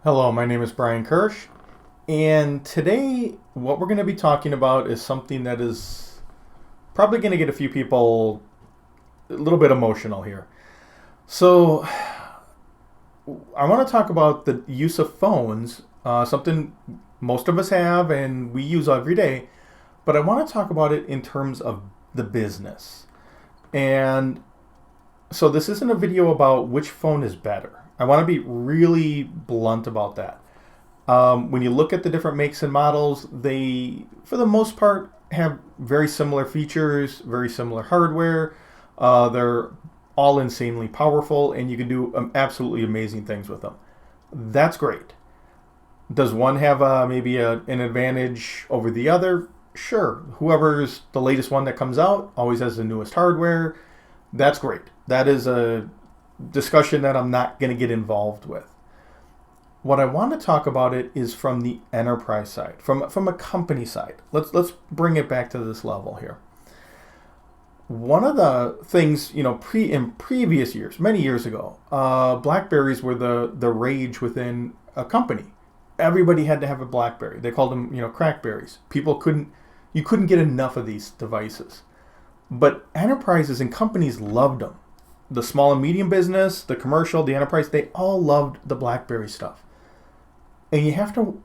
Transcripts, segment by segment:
Hello, my name is Brian Kirsch, and today what we're going to be talking about is something that is probably going to get a few people a little bit emotional here. So, I want to talk about the use of phones, something most of us have and we use every day, but I want to talk about it in terms of the business. And so, this isn't a video about which phone is better. I want to be really blunt about that. When you look at the different makes and models, they, for the most part, have very similar features, very similar hardware. They're all insanely powerful, and you can do absolutely amazing things with them. That's great. Does one have an advantage over the other? Sure. Whoever's the latest one that comes out always has the newest hardware. That's great. That is a discussion that I'm not going to get involved with. What I want to talk about it is from the enterprise side, from a company side. Let's bring it back to this level here. One of the things, in previous years, many years ago, Blackberries were the rage within a company. Everybody had to have a Blackberry. They called them, crackberries. You couldn't get enough of these devices. But enterprises and companies loved them. The small and medium business, the commercial, the enterprise, they all loved the Blackberry stuff. And you have to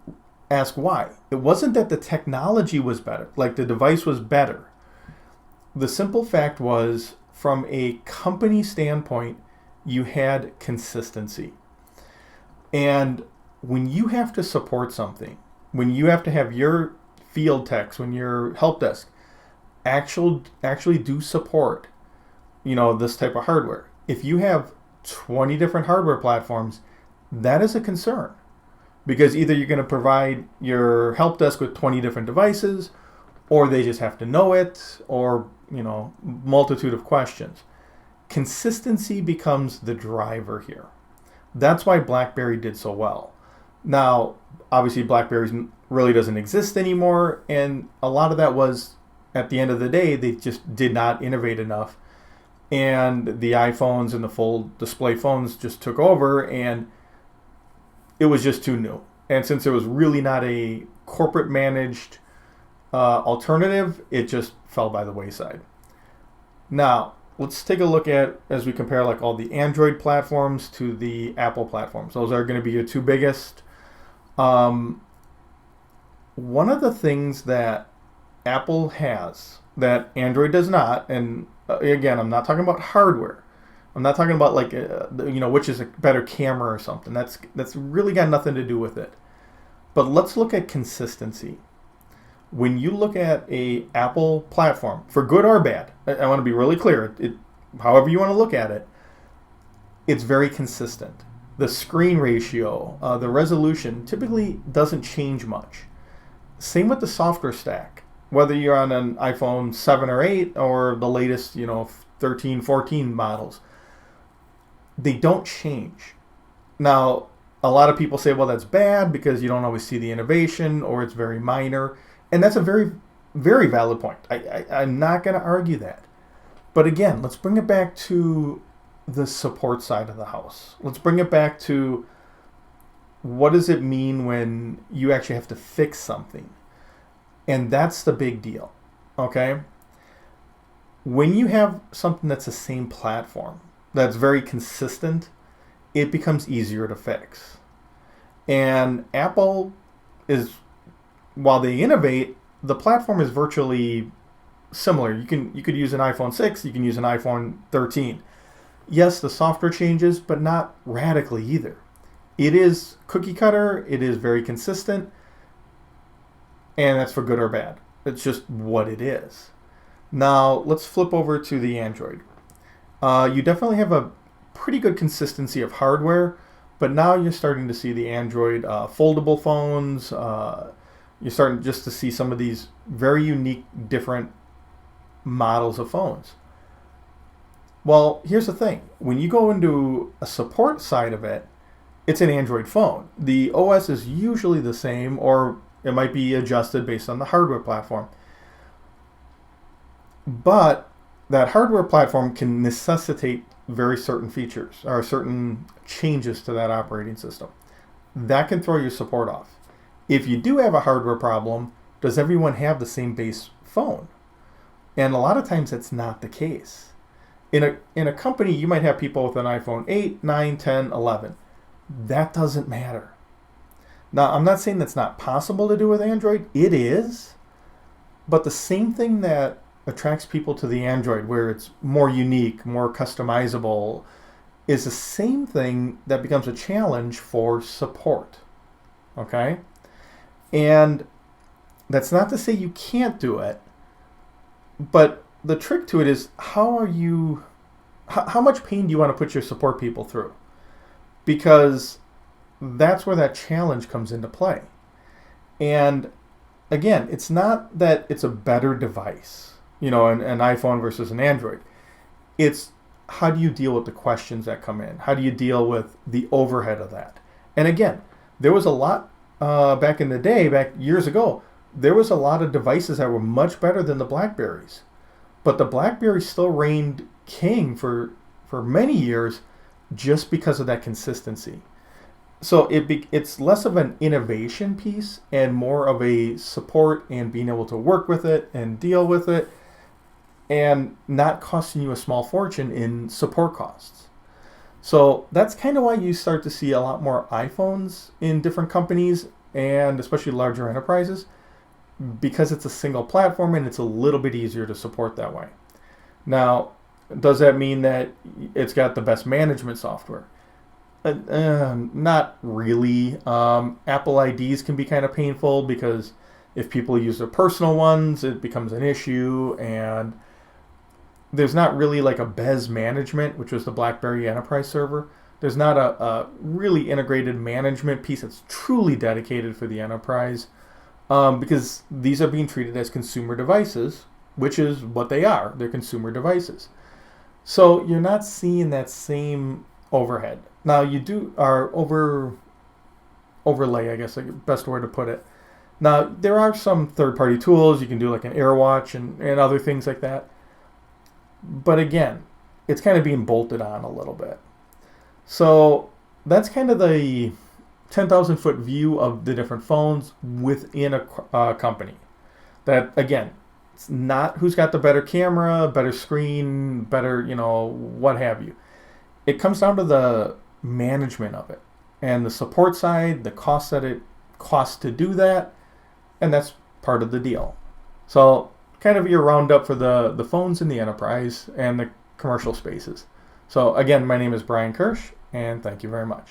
ask why. It wasn't that the technology was better, like the device was better. The simple fact was, from a company standpoint, you had consistency. And when you have to support something, when you have to have your field techs, when your help desk actually do support, this type of hardware. If you have 20 different hardware platforms, that is a concern. Because either you're going to provide your help desk with 20 different devices, or they just have to know it, or, multitude of questions. Consistency becomes the driver here. That's why BlackBerry did so well. Now, obviously, BlackBerry really doesn't exist anymore, and a lot of that was, at the end of the day, they just did not innovate enough. And the iPhones and the full display phones just took over, and it was just too new. And since there was really not a corporate managed alternative, it just fell by the wayside. Now, let's take a look at, as we compare like all the Android platforms to the Apple platforms. Those are going to be your two biggest. One of the things that Apple has that Android does not, and again, I'm not talking about hardware. I'm not talking about which is a better camera or something. That's really got nothing to do with it. But let's look at consistency. When you look at a Apple platform, for good or bad, I want to be really clear. However you want to look at it, it's very consistent. The screen ratio, the resolution typically doesn't change much. Same with the software stack. Whether you're on an iPhone 7 or 8 or the latest, 13, 14 models, they don't change. Now, a lot of people say, well, that's bad because you don't always see the innovation or it's very minor. And that's a very, very valid point. I'm not going to argue that. But again, let's bring it back to the support side of the house. Let's bring it back to, what does it mean when you actually have to fix something? And that's the big deal, okay? When you have something that's the same platform, that's very consistent, it becomes easier to fix. And Apple is, while they innovate, the platform is virtually similar. You could use an iPhone 6, you can use an iPhone 13. Yes, the software changes, but not radically either. It is cookie cutter, it is very consistent, and that's for good or bad. It's just what it is. Now, let's flip over to the Android. You definitely have a pretty good consistency of hardware, but now you're starting to see the Android foldable phones. You're starting just to see some of these very unique, different models of phones. Well, here's the thing. When you go into a support side of it, it's an Android phone. The OS is usually the same, or it might be adjusted based on the hardware platform. But that hardware platform can necessitate very certain features or certain changes to that operating system. that can throw your support off. If you do have a hardware problem, does everyone have the same base phone? And a lot of times that's not the case. In a company, you might have people with an iPhone 8, 9, 10, 11. That doesn't matter. Now, I'm not saying that's not possible to do with Android. It is. But the same thing that attracts people to the Android, where it's more unique, more customizable, is the same thing that becomes a challenge for support. Okay? And that's not to say you can't do it, but the trick to it is how much pain do you want to put your support people through? Because that's where that challenge comes into play. And again, it's not that it's a better device, an iPhone versus an Android. It's how do you deal with the questions that come in? How do you deal with the overhead of that? And again, there was a lot back in the day, back years ago, there was a lot of devices that were much better than the Blackberries. But the Blackberry still reigned king for many years just because of that consistency. So it's less of an innovation piece and more of a support and being able to work with it and deal with it and not costing you a small fortune in support costs. So that's kind of why you start to see a lot more iPhones in different companies and especially larger enterprises, because it's a single platform and it's a little bit easier to support that way. Now, does that mean that it's got the best management software? Not really. Apple IDs can be kind of painful because if people use their personal ones, it becomes an issue, and there's not really like a BES management, which was the BlackBerry Enterprise Server. There's not a really integrated management piece that's truly dedicated for the enterprise, because these are being treated as consumer devices, which is what they are. They're consumer devices. So you're not seeing that same overhead. Now you do overlay, I guess, like the best word to put it. Now there are some third-party tools. You can do like an AirWatch and other things like that. But again, it's kind of being bolted on a little bit. So that's kind of the 10,000 foot view of the different phones within a company. That again, it's not who's got the better camera, better screen, better, what have you. It comes down to the management of it and the support side, the cost that it costs to do that, and that's part of the deal. So kind of your roundup for the phones in the enterprise and the commercial spaces. So again, my name is Brian Kirsch, and thank you very much.